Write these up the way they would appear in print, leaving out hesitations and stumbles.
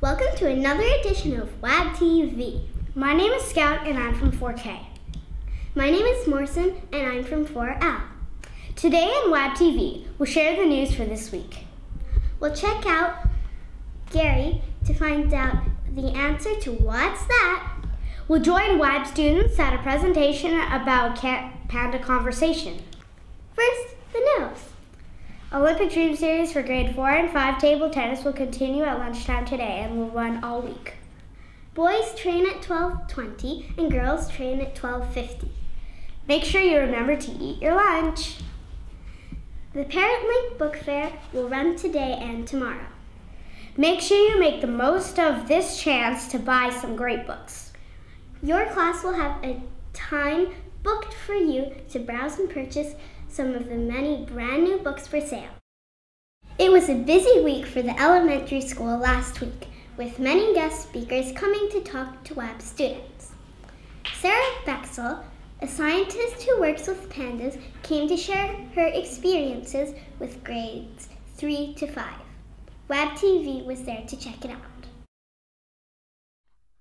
Welcome to another edition of WAB TV. My name is Scout and I'm from 4K. My name is Morrison and I'm from 4L. Today on WAB TV, we'll share the news for this week. We'll check out Gary to find out the answer to what's that. We'll join WAB students at a presentation about panda conversation. First, the news. Olympic Dream Series for grade 4 and 5 table tennis will continue at lunchtime today and will run all week. Boys train at 12:20 and girls train at 12:50. Make sure you remember to eat your lunch. The Parent Link Book Fair will run today and tomorrow. Make sure you make the most of this chance to buy some great books. Your class will have a time booked for you to browse and purchase some of the many brand new books for sale. It was a busy week for the elementary school last week, with many guest speakers coming to talk to WAB students. Sarah Bexel, a scientist who works with pandas, came to share her experiences with grades 3 to 5. WAB TV was there to check it out.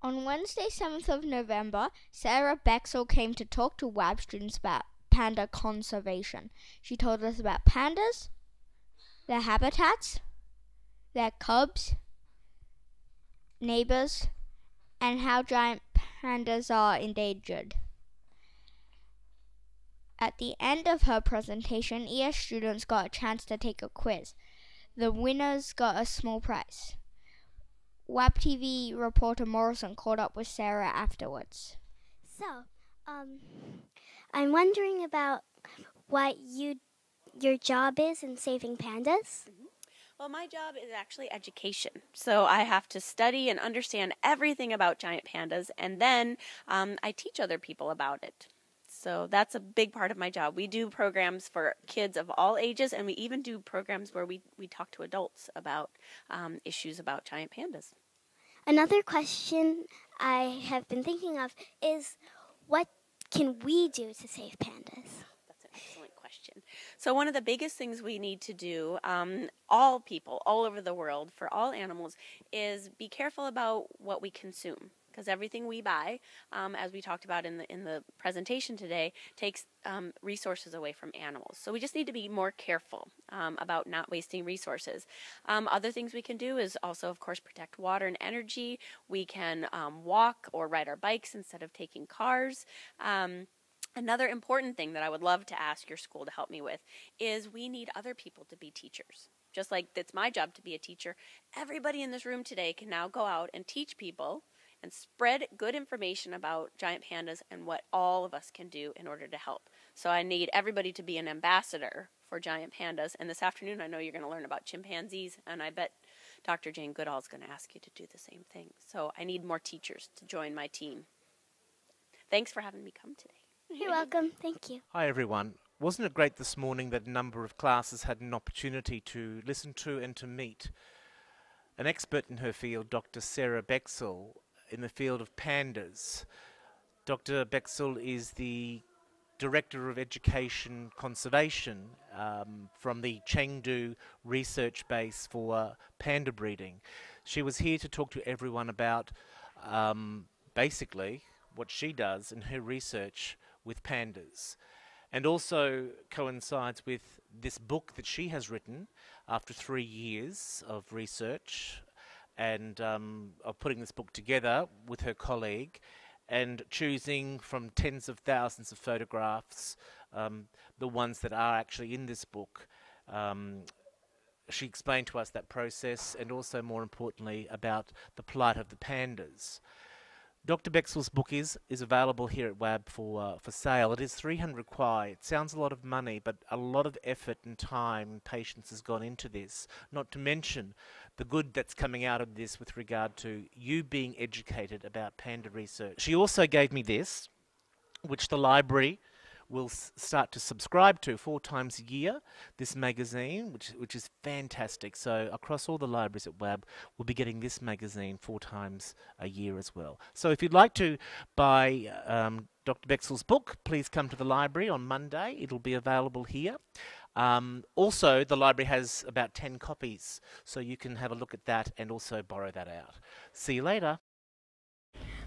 On Wednesday, 7th of November, Sarah Bexel came to talk to WAB students about panda conservation. She told us about pandas, their habitats, their cubs, neighbors, and how giant pandas are endangered. At the end of her presentation, ES students got a chance to take a quiz. The winners got a small prize. WAB TV reporter Morrison caught up with Sarah afterwards. So, I'm wondering about what your job is in saving pandas. Well, my job is actually education. So I have to study and understand everything about giant pandas, and then I teach other people about it. So that's a big part of my job. We do programs for kids of all ages, and we even do programs where we talk to adults about issues about giant pandas. Another question I have been thinking of is, what can we do to save pandas? That's an excellent question. So one of the biggest things we need to do, all people, all over the world, for all animals, is be careful about what we consume. Because everything we buy, as we talked about in the presentation today, takes resources away from animals. So we just need to be more careful about not wasting resources. Other things we can do is also, of course, protect water and energy. We can walk or ride our bikes instead of taking cars. Another important thing that I would love to ask your school to help me with is we need other people to be teachers. Just like it's my job to be a teacher, everybody in this room today can now go out and teach people and spread good information about giant pandas and what all of us can do in order to help. So I need everybody to be an ambassador for giant pandas. And this afternoon I know you're going to learn about chimpanzees, and I bet Dr. Jane Goodall is going to ask you to do the same thing. So I need more teachers to join my team. Thanks for having me come today. You're welcome. Thank you. Hi everyone. Wasn't it great this morning that a number of classes had an opportunity to listen to and to meet an expert in her field, Dr. Sarah Bexel, in the field of pandas. Dr. Bexel is the Director of Education Conservation from the Chengdu research base for panda breeding. She was here to talk to everyone about basically what she does in her research with pandas, and also coincides with this book that she has written after 3 years of research and of putting this book together with her colleague and choosing from tens of thousands of photographs the ones that are actually in this book. She explained to us that process, and also more importantly about the plight of the pandas. Dr. Bexel's book is available here at WAB for sale. It is $300 kwai. It sounds a lot of money, but a lot of effort and time and patience has gone into this, not to mention the good that's coming out of this with regard to you being educated about panda research. She also gave me this, which the library will start to subscribe to 4 times a year, this magazine, which is fantastic. So across all the libraries at WAB, we'll be getting this magazine 4 times a year as well. So if you'd like to buy Dr. Bexel's book, please come to the library on Monday. It'll be available here. Also, the library has about 10 copies, so you can have a look at that and also borrow that out. See you later.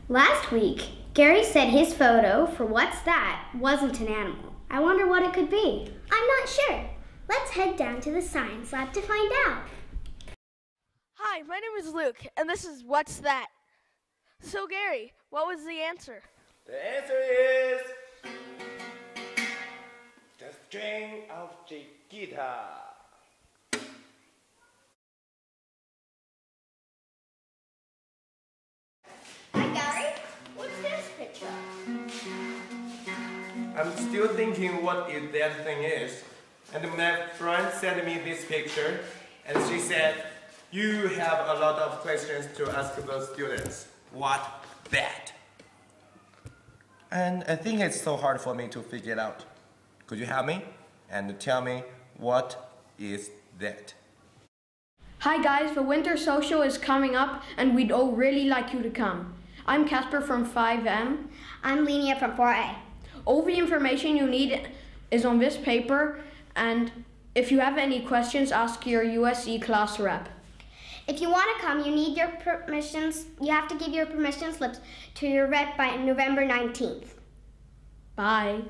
Last week, Gary said his photo for What's That wasn't an animal. I wonder what it could be. I'm not sure. Let's head down to the science lab to find out. Hi, my name is Luke, and this is What's That? So Gary, what was the answer? The answer is the string of the guitar. Hi, Gary. What's this picture? I'm still thinking what that thing is. And my friend sent me this picture, and she said, you have a lot of questions to ask the students. What that? And I think it's so hard for me to figure it out. Could you help me and tell me what is that? Hi guys, the winter social is coming up and we'd all really like you to come. I'm Casper from 5M. I'm Lenia from 4A. All the information you need is on this paper, and if you have any questions, ask your USC class rep. If you want to come, you need your permissions. You have to give your permission slips to your rep by November 19th. Bye.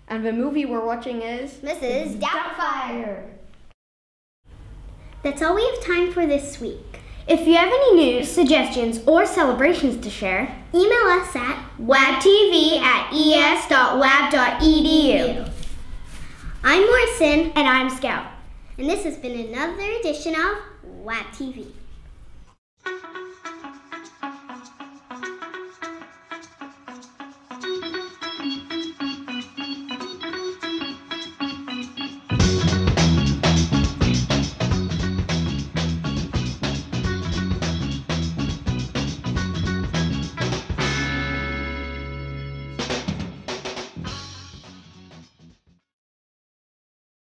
And the movie we're watching is Mrs. Doubtfire. That's all we have time for this week. If you have any news, suggestions, or celebrations to share, email us at wabtv@es.wab.edu. I'm Morrison. And I'm Scout. And this has been another edition of WAB TV.